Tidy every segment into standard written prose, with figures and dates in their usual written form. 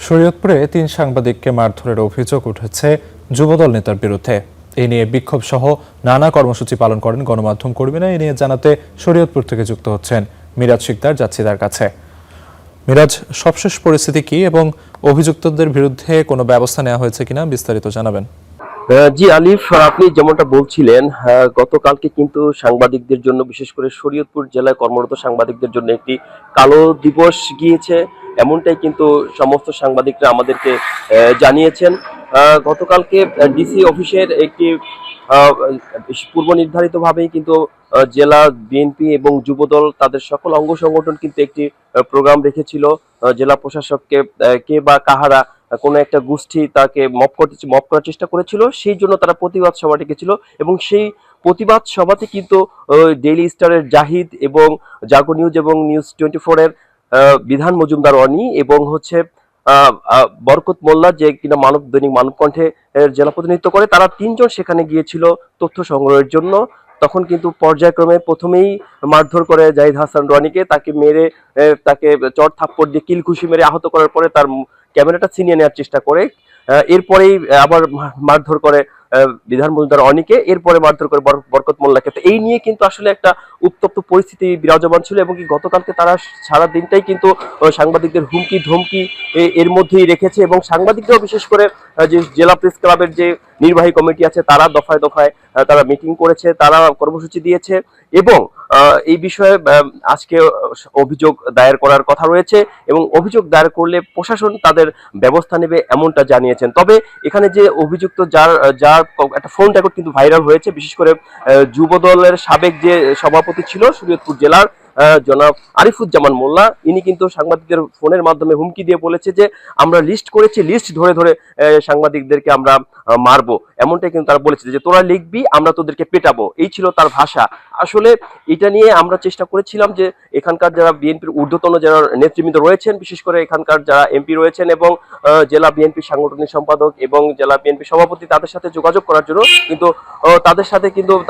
শরীয়তপুরে ৩ সাংবাদিককে মারধরের অভিযোগ উঠেছে যুবদল নেতার বিরুদ্ধে। এ নিয়ে বিক্ষোভ সহ নানা কর্মসূচি পালন করেন গণমাধ্যম কর্মীরা। এ নিয়ে জানাতে শরীয়তপুর থেকে যুক্ত হচ্ছেন মিরাজ শিকদার, যাচ্ছি তার কাছে। মিরাজ, সবশেষ পরিস্থিতি কি এবং অভিযুক্তদের বিরুদ্ধে কোনো ব্যবস্থা নেওয়া হয়েছে কিনা বিস্তারিত জানাবেন। জি আলিফ, আপনি যেমনটা বলছিলেন, গতকালকে কিন্তু সাংবাদিকদের জন্য, বিশেষ করে শরীয়তপুর জেলায় কর্মরত সাংবাদিকদের জন্য একটি কালো দিবস গিয়েছে, এমনটাই কিন্তু সমস্ত সাংবাদিকরা আমাদেরকে জানিয়েছেন। গতকালকে ডিসি অফিসের একটি পূর্ব নির্ধারিত ভাবেই কিন্তু জেলা বিএনপি এবং যুবদল তাদের সকল অঙ্গ সংগঠন কিন্তু একটি প্রোগ্রাম রেখেছিল। জেলা প্রশাসককে কে বা কাহারা কোনো একটা গোষ্ঠী তাকে মপ করার চেষ্টা করেছিল, সেই জন্য তারা প্রতিবাদ সভা ডেকেছিল। এবং সেই প্রতিবাদ সভাতে কিন্তু ডেইলি স্টারের জাহিদ এবং জাগো নিউজ এবং নিউজ 24 এর বিধান মজুমদার অনি এবং বরকত মোল্লা, যে কিনা দৈনিক মানবকণ্ঠে জেলা প্রতিনিধিত্ব করে, তারা 3 জন সেখানে গিয়েছিল তথ্য সংগ্রহের জন্য। তখন কিন্তু পর্যায়ক্রমে প্রথমেই মারধর করে জাহিদ হাসান রনিকে, তাকে মেরে তাকে চড় থাপ্পড় দিয়ে কিলঘুষি মেরে আহত করার পরে তার ক্যামেরাটা ছিনিয়ে নেওয়ার চেষ্টা করে। এরপরেই আবার মারধর করে বিধান মজুমদার অনিকে, এরপরে মারধর করে বরকত মোল্লাকে। তো এই নিয়ে কিন্তু আসলে একটা উত্তপ্ত পরিস্থিতি বিরাজমান ছিল এবং গতকালকে তারা সারা দিনটাই কিন্তু সাংবাদিকদের হুমকি ধমকি এর মধ্যেই রেখেছে। এবং সাংবাদিকরাও, বিশেষ করে যে জেলা প্রেস ক্লাবের যে নির্বাহী কমিটি আছে, তারা দফায় দফায় তারা মিটিং করেছে, তারা কর্মসূচি দিয়েছে এবং এই বিষয়ে আজকে অভিযোগ দায়ের করার কথা রয়েছে এবং অভিযোগ দায়ের করলে প্রশাসন তাদের ব্যবস্থা নেবে, এমনটা জানিয়েছেন। তবে এখানে যে অভিযুক্ত, যার একটা ফোন রেকর্ড কিন্তু ভাইরাল হয়েছে, বিশেষ করে যুবদলের সাবেক যে সভাপতি ছিল শরীয়তপুর জেলার জনাব আরিফুজ্জামান মোল্লা, ইনি কিন্তু সাংবাদিকদের ফোনের মাধ্যমে হুমকি দিয়ে বলেছে যে আমরা লিস্ট করেছি, লিস্ট ধরে ধরে সাংবাদিকদেরকে আমরা মারবো, এমনটাই কিন্তু তারা বলেছে যে তোরা লিখবি, আমরা তোদেরকে পেটাবো, এই ছিল তার ভাষা। আসলে এটা নিয়ে আমরা চেষ্টা করেছিলাম যে এখানকার যারা বিএনপির ঊর্ধ্বতন যারা নেতৃবৃন্দ রয়েছেন, বিশেষ করে এখানকার যারা এমপি রয়েছেন এবং জেলা বিএনপি সাংগঠনিক সম্পাদক এবং জেলা বিএনপি সভাপতি, তাদের সাথে যোগাযোগ করার জন্য, কিন্তু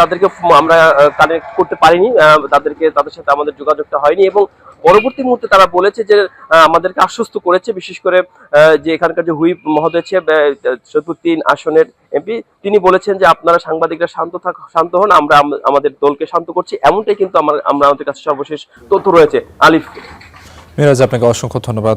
তাদেরকে আমরা কানেক্ট করতে পারিনি, তাদের সাথে আমাদের যোগাযোগটা হয়নি। এবং পরবর্তী মুহূর্তে তারা বলেছে যে আমাদেরকে আশ্বস্ত করেছে, বিশেষ করে যে এখানকার যে হুইপ মহোদয় শরীয়তপুর 3 আসনের এমপি, তিনি বলেছেন যে আপনারা সাংবাদিকরা শান্ত হন, আমরা আমাদের দলকে শান্ত করছি, এমনটাই কিন্তু আমাদের কাছে সর্বশেষ তথ্য রয়েছে। আলিফ, মিরাজ, আপনাকে অসংখ্য ধন্যবাদ।